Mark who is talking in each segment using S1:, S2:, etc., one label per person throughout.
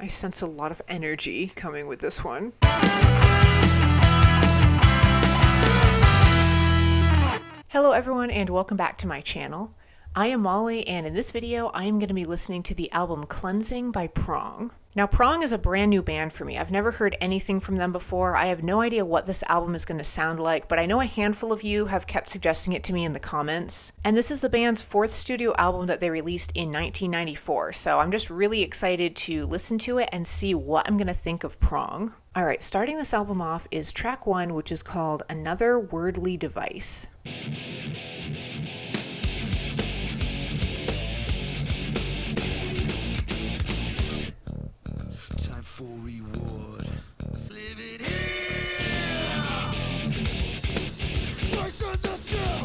S1: I sense a lot of energy coming with this one. Hello everyone and welcome back to my channel. I am Molly, and in this video I am going to be listening to the album Cleansing by Prong. Now Prong is a brand new band for me. I've never heard anything from them before. I have no idea what this album is going to sound like, but I know a handful of you have kept suggesting it to me in the comments. And this is the band's fourth studio album that they released in 1994, so I'm just really excited to listen to it and see what I'm going to think of Prong. Alright, starting this album off is track 1, which is called Another Wordly Device.
S2: Time for reward. Live it here.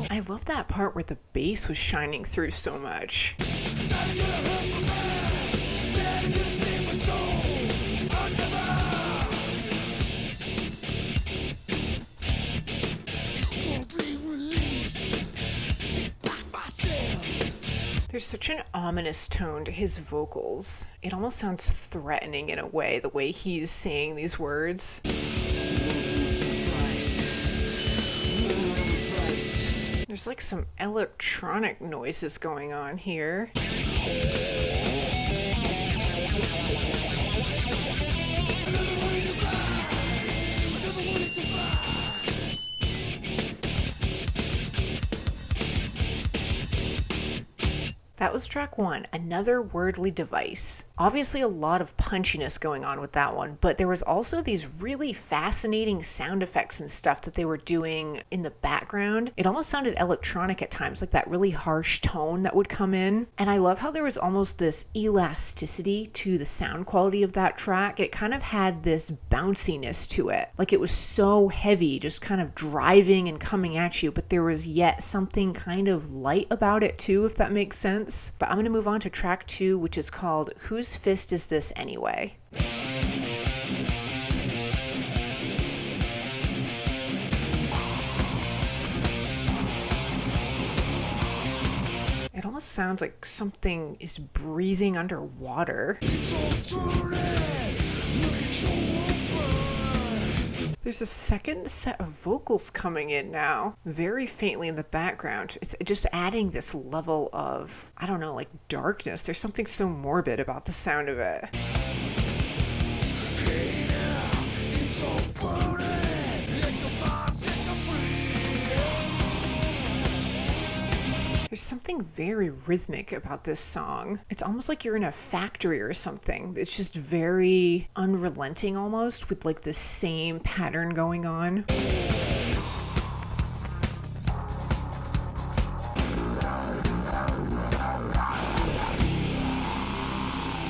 S1: I love that part where the bass was shining through so much. There's such an ominous tone to his vocals. It almost sounds threatening in a way, the way he's saying these words. There's like some electronic noises going on here. That was track 1, Another Wordly Device. Obviously a lot of punchiness going on with that one, but there was also these really fascinating sound effects and stuff that they were doing in the background. It almost sounded electronic at times, like that really harsh tone that would come in. And I love how there was almost this elasticity to the sound quality of that track. It kind of had this bounciness to it. Like it was so heavy, just kind of driving and coming at you, but there was yet something kind of light about it too, if that makes sense. But I'm going to move on to track 2, which is called Whose Fist Is This Anyway? It almost sounds like something is breathing underwater. There's a second set of vocals coming in now, very faintly in the background. It's just adding this level of, I don't know, like darkness. There's something so morbid about the sound of it.
S2: Hey now, it's all burning. Let your mind set you free.
S1: There's something very rhythmic about this song. It's almost like you're in a factory or something. It's just very unrelenting almost, with like the same pattern going on.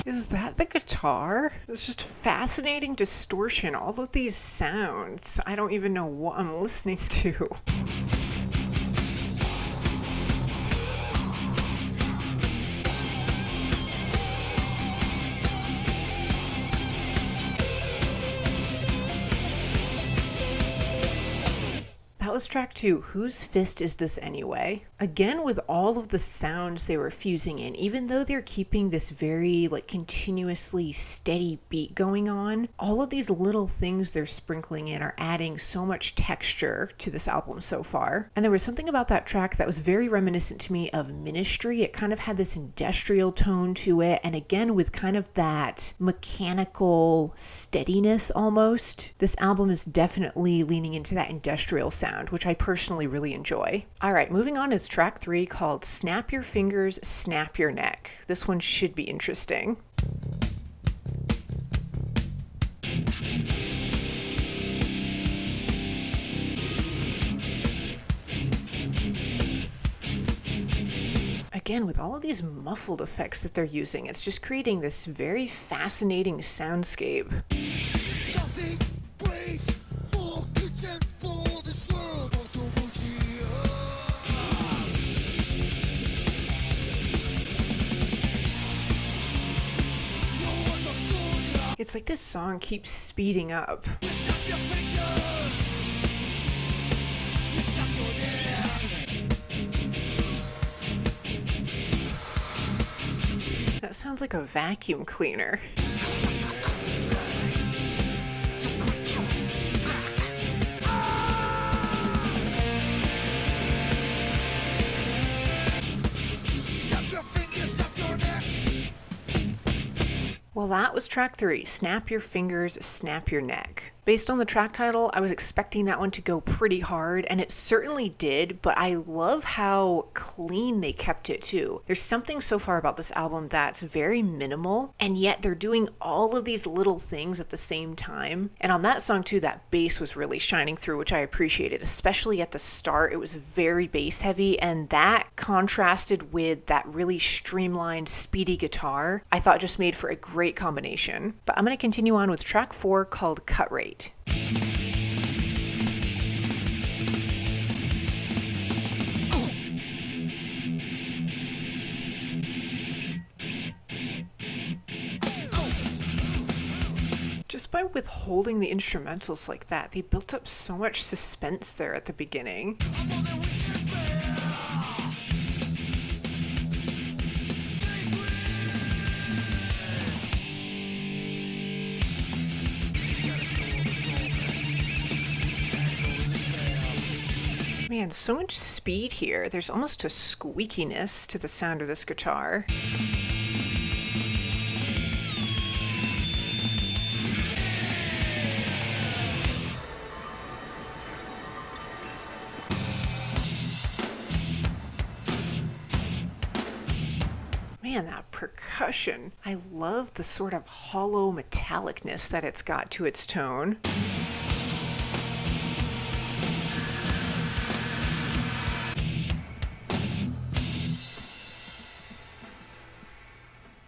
S1: Is that the guitar? It's just fascinating distortion. All of these sounds. I don't even know what I'm listening to. That was track 2, Whose Fist Is This Anyway? Again, with all of the sounds they were fusing in, even though they're keeping this very like continuously steady beat going on, all of these little things they're sprinkling in are adding so much texture to this album so far. And there was something about that track that was very reminiscent to me of Ministry. It kind of had this industrial tone to it, and again with kind of that mechanical steadiness almost. This album is definitely leaning into that industrial sound, which I personally really enjoy. Alright, moving on is track 3 called Snap Your Fingers, Snap Your Neck. This one should be interesting. Again, with all of these muffled effects that they're using, it's just creating this very fascinating soundscape.
S2: Nothing breaks more content for this world.
S1: It's like this song keeps speeding up. That sounds like a vacuum cleaner. Well, that was track 3, Snap Your Fingers, Snap Your Neck. Based on the track title, I was expecting that one to go pretty hard, and it certainly did, but I love how clean they kept it too. There's something so far about this album that's very minimal, and yet they're doing all of these little things at the same time. And on that song too, that bass was really shining through, which I appreciated, especially at the start. It was very bass heavy, and that contrasted with that really streamlined, speedy guitar, I thought just made for a great combination. But I'm going to continue on with track 4 called Cut Rate. Just by withholding the instrumentals like that, they built up so much suspense there at the beginning. Man, so much speed here. There's almost a squeakiness to the sound of this guitar. Man, that percussion. I love the sort of hollow metallicness that it's got to its tone.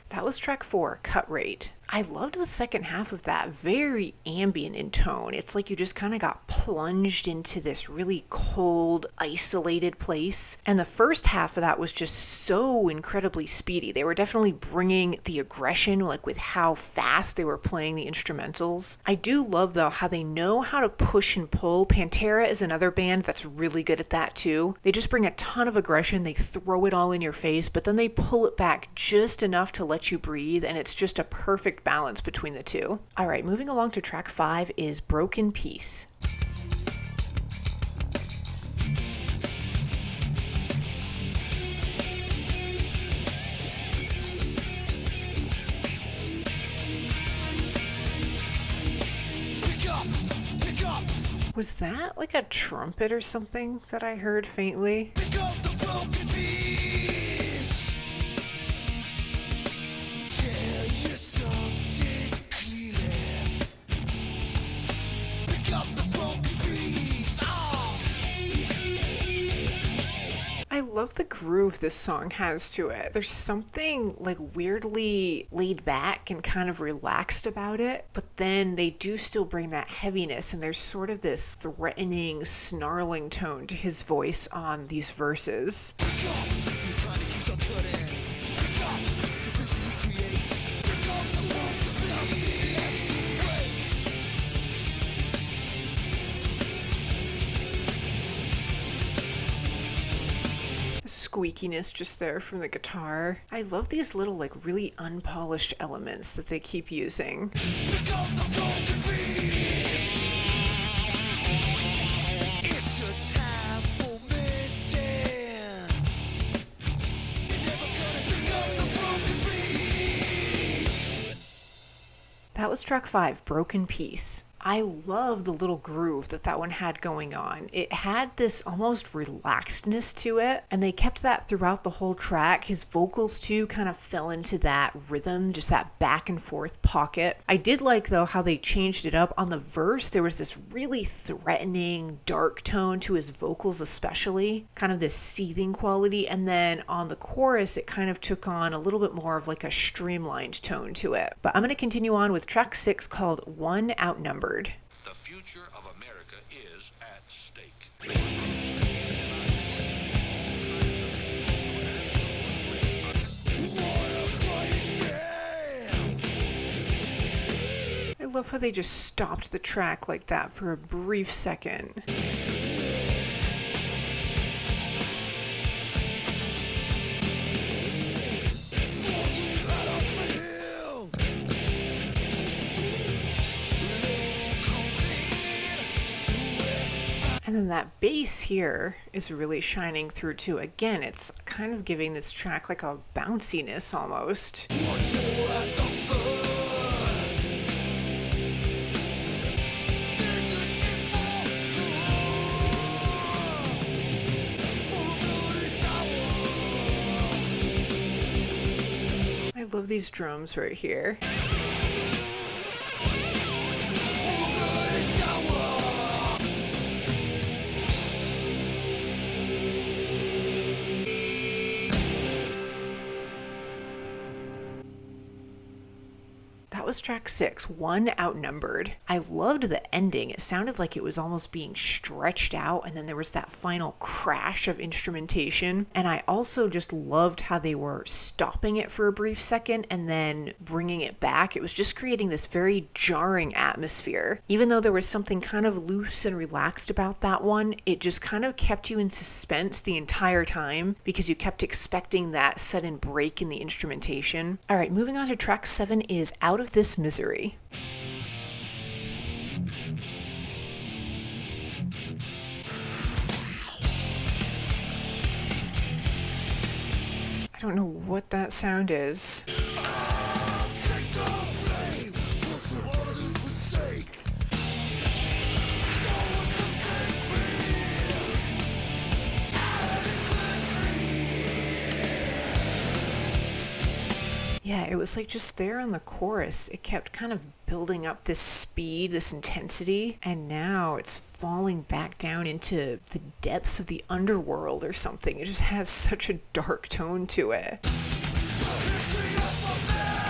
S1: That was track 4, Cut Rate. I loved the second half of that, very ambient in tone. It's like you just kind of got plunged into this really cold, isolated place. And the first half of that was just so incredibly speedy. They were definitely bringing the aggression, like with how fast they were playing the instrumentals. I do love, though, how they know how to push and pull. Pantera is another band that's really good at that, too. They just bring a ton of aggression. They throw it all in your face, but then they pull it back just enough to let you breathe, and it's just a perfect balance between the two. All right, moving along to track 5 is Broken Peace. Was that like a trumpet or something that I heard faintly?
S2: Pick up the broken piece. Tell you something clearly. Pick up the broken piece. Oh.
S1: I love the groove this song has to it. There's something like weirdly laid back and kind of relaxed about it, but then they do still bring that heaviness, and there's sort of this threatening, snarling tone to his voice on these verses.
S2: Pick up. Your kind of keeps on cutting. Pick up. The vision you create. Pick up the broken piece.
S1: The squeakiness just there from the guitar. I love these little like really unpolished elements that they keep using.
S2: Pick up the broken piece. It's a time for mending. You're never gonna pick up the broken piece.
S1: That was track 5, Broken Peace. I love the little groove that one had going on. It had this almost relaxedness to it, and they kept that throughout the whole track. His vocals too kind of fell into that rhythm, just that back and forth pocket. I did like, though, how they changed it up. On the verse, there was this really threatening, dark tone to his vocals especially, kind of this seething quality, and then on the chorus, it kind of took on a little bit more of like a streamlined tone to it. But I'm going to continue on with track 6 called One Outnumbered.
S3: The future of America is at stake.
S1: I love how they just stopped the track like that for a brief second. And then that bass here is really shining through too. Again, it's kind of giving this track like a bounciness almost.
S2: One more outnumbered.
S1: love these drums right here. That was track 6, One Outnumbered. I loved the ending. It sounded like it was almost being stretched out, and then there was that final crash of instrumentation. And I also just loved how they were stopping it for a brief second and then bringing it back. It was just creating this very jarring atmosphere. Even though there was something kind of loose and relaxed about that one, it just kind of kept you in suspense the entire time because you kept expecting that sudden break in the instrumentation. All right, moving on to track 7 is Out of This Misery. I don't know what that sound is.
S2: I'll take the blame for somebody's mistake. Someone can take me out of this misery.
S1: Yeah, it was like just there on the chorus. It kept kind of building up this speed, this intensity, and now it's falling back down into the depths of the underworld or something. It just has such a dark tone to it.
S2: History of a man.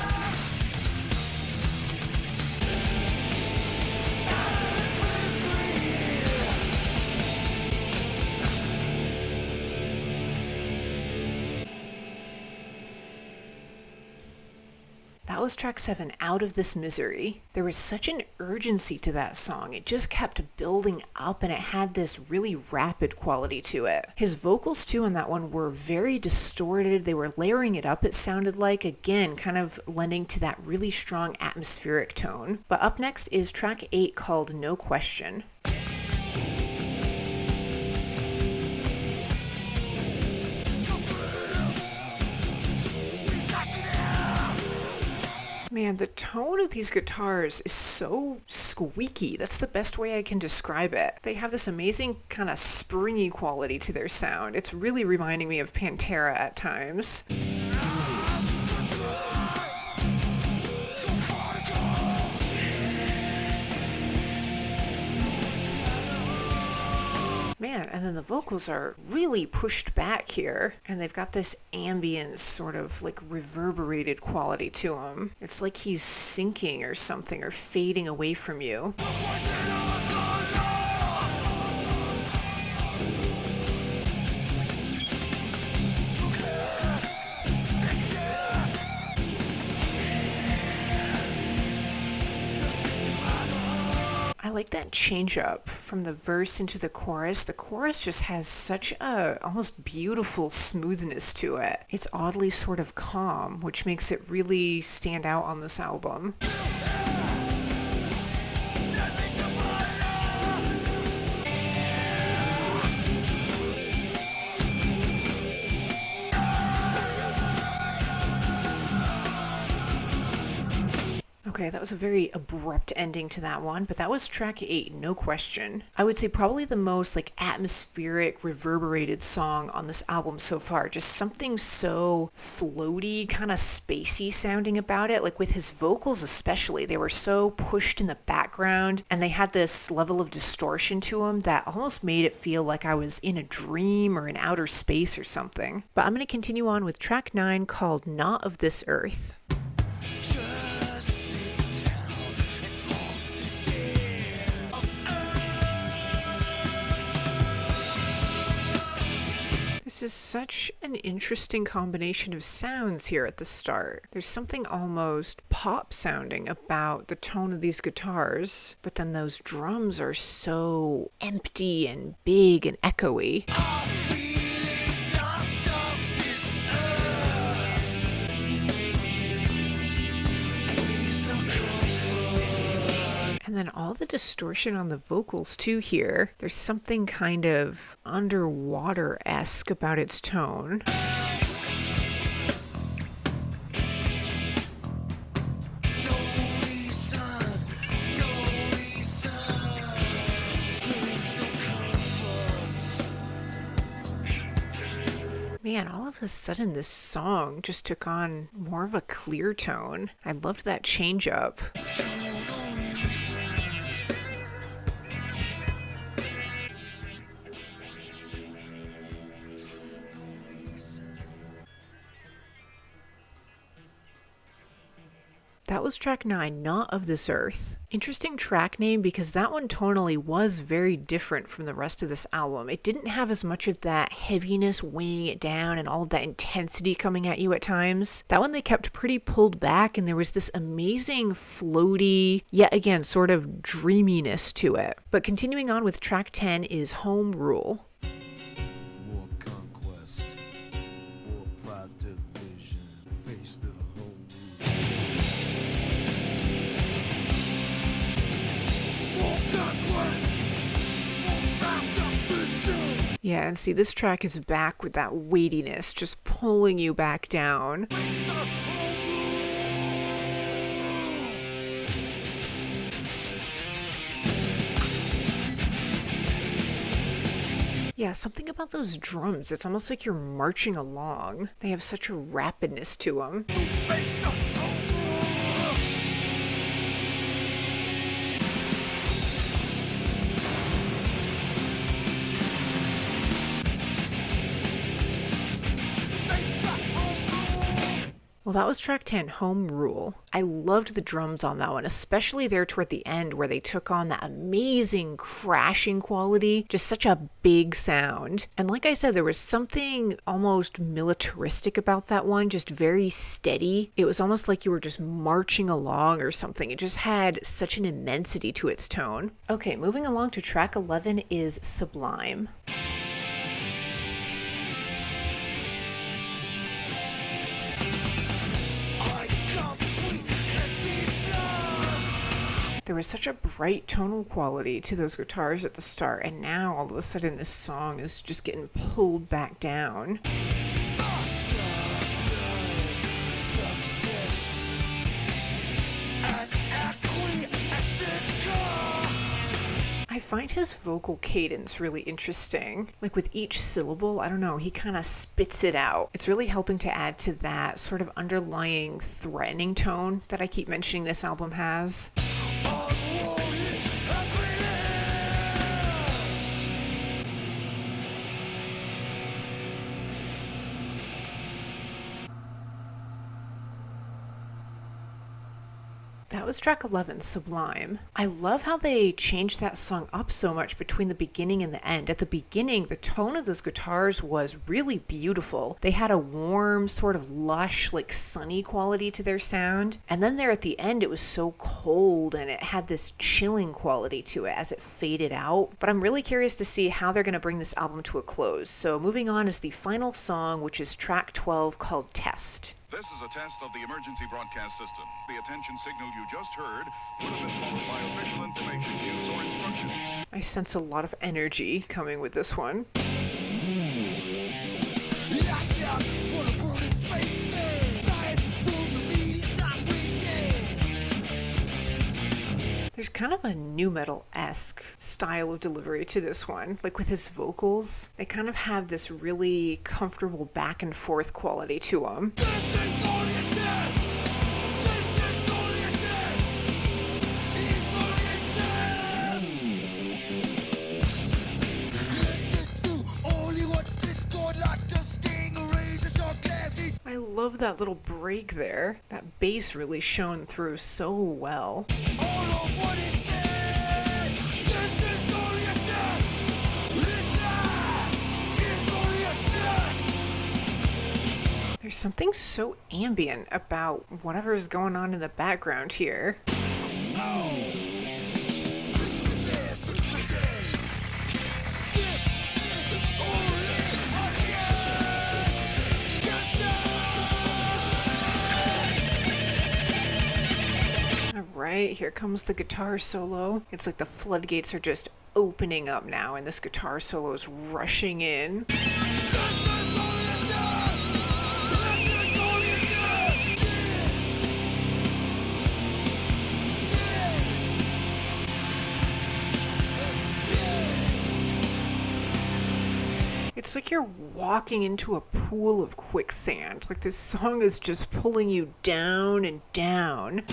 S2: Out of this misery.
S1: That was track 7, Out of This Misery. There was such an urgency to that song. It just kept building up and it had this really rapid quality to it. His vocals too on that one were very distorted. They were layering it up, it sounded like, again, kind of lending to that really strong atmospheric tone. But up next is track 8 called No Question. Man, the tone of these guitars is so squeaky. That's the best way I can describe it. They have this amazing kind of springy quality to their sound. It's really reminding me of Pantera at times. Man, and then the vocals are really pushed back here, and they've got this ambient sort of like reverberated quality to them. It's like he's sinking or something, or fading away from you. I like that change up from the verse into the chorus. The chorus just has such a almost beautiful smoothness to it. It's oddly sort of calm, which makes it really stand out on this album. Okay, that was a very abrupt ending to that one, but that was track 8, No Question. I would say probably the most like atmospheric, reverberated song on this album so far. Just something so floaty, kind of spacey sounding about it, like with his vocals especially. They were so pushed in the background, and they had this level of distortion to them that almost made it feel like I was in a dream or in outer space or something. But I'm going to continue on with track 9 called Not of This Earth.
S2: Just sit down and talk to dead of
S1: This is such an interesting combination of sounds here at the start. There's something almost pop sounding about the tone of these guitars, but then those drums are so empty and big and echoey.
S2: I'm feeling not of this earth. Please don't comfort.
S1: And then all the distortion on the vocals too here. There's something kind of underwater-esque about its tone.
S2: No reason, no reason. Brings no comfort.
S1: Man, all of a sudden this song just took on more of a clear tone. I loved that change up. That was track 9, Not of This Earth. Interesting track name because that one tonally was very different from the rest of this album. It didn't have as much of that heaviness weighing it down and all of that intensity coming at you at times. That one they kept pretty pulled back and there was this amazing floaty, yet again sort of dreaminess to it. But continuing on with track 10 is Home Rule.
S2: More conquest, more pride division, face the home rule. More conquest, more pride division.
S1: Yeah, and see, this track is back with that weightiness, just pulling you back down.
S2: Face the home rule.
S1: Yeah, something about those drums. It's almost like you're marching along. They have such a rapidness to them.
S2: To face the home rule. Face the home rule.
S1: Well, that was track 10, Home Rule. I loved the drums on that one, especially there toward the end where they took on that amazing crashing quality, just such a big sound. And like I said, there was something almost militaristic about that one, just very steady. It was almost like you were just marching along or something. It just had such an immensity to its tone. Okay, moving along to track 11 is Sublime.
S2: I comprehend these laws.
S1: There was such a bright tonal quality to those guitars at the start, and now all of a sudden this song is just getting pulled back down.
S2: Success. An acquiescent car.
S1: I find his vocal cadence really interesting. Like with each syllable, I don't know, he kind of spits it out. It's really helping to add to that sort of underlying threatening tone that I keep mentioning this album has.
S2: Unruly happiness.
S1: That was track 11, Sublime. I love how they changed that song up so much between the beginning and the end. At the beginning, the tone of those guitars was really beautiful. They had a warm, sort of lush, like sunny quality to their sound. And then there at the end, it was so cold and it had this chilling quality to it as it faded out. But I'm really curious to see how they're going to bring this album to a close. So moving on is the final song, which is track 12 called Test.
S3: This is a test of the emergency broadcast system. The attention signal you just heard would have been followed by official information, cues, or instructions.
S1: I sense a lot of energy coming with this one.
S2: Watch out for the burning faces. Hide from the media's outrages.
S1: There's kind of a nu metal-esque style of delivery to this one. Like with his vocals, they kind of have this really comfortable back and forth quality to them.
S2: This is only a test. This is only a test. It's only a test. Listen to only what's discord like the sting raises your glassy.
S1: I love that little break there. That bass really shone through so well.
S2: All of what he said. This is only a test. Listen, it's only a test.
S1: There's something so ambient about whatever is going on in the background here.
S2: Oh, this is a test. This is a test. This is only a test. Test.
S1: All right, here comes the guitar solo. It's like the floodgates are just opening up now, and this guitar solo is rushing in.
S2: This is only a test. This is only a test.
S1: It's like you're walking into a pool of quicksand. Like this song is just pulling you down and down.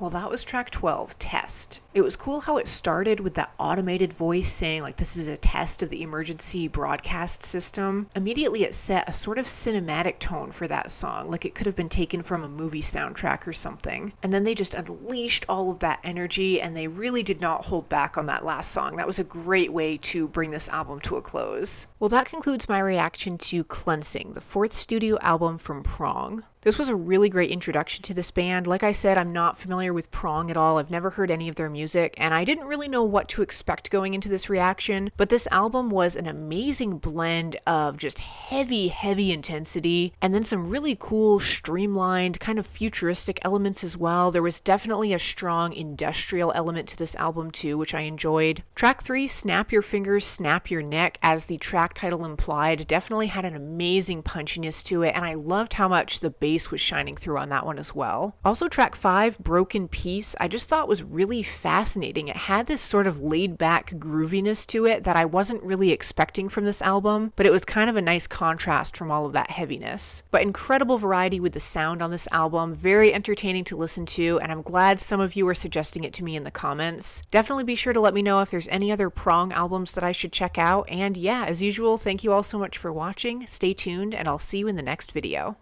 S1: Well, that was track 12, Test. It was cool how it started with that automated voice saying, like, this is a test of the emergency broadcast system. Immediately it set a sort of cinematic tone for that song, like it could have been taken from a movie soundtrack or something. And then they just unleashed all of that energy, and they really did not hold back on that last song. That was a great way to bring this album to a close. Well, that concludes my reaction to Cleansing, the fourth studio album from Prong. This was a really great introduction to this band. Like I said, I'm not familiar with Prong at all. I've never heard any of their music, and I didn't really know what to expect going into this reaction, but this album was an amazing blend of just heavy, heavy intensity, and then some really cool, streamlined, kind of futuristic elements as well. There was definitely a strong industrial element to this album too, which I enjoyed. Track 3, Snap Your Fingers, Snap Your Neck, as the track title implied, definitely had an amazing punchiness to it, and I loved how much the bass was shining through on that one as well. Also, track 5, Broken Peace, I just thought was really fascinating. It had this sort of laid back grooviness to it that I wasn't really expecting from this album, but it was kind of a nice contrast from all of that heaviness. But incredible variety with the sound on this album, very entertaining to listen to, and I'm glad some of you are suggesting it to me in the comments. Definitely be sure to let me know if there's any other Prong albums that I should check out, and yeah, as usual, thank you all so much for watching, stay tuned, and I'll see you in the next video.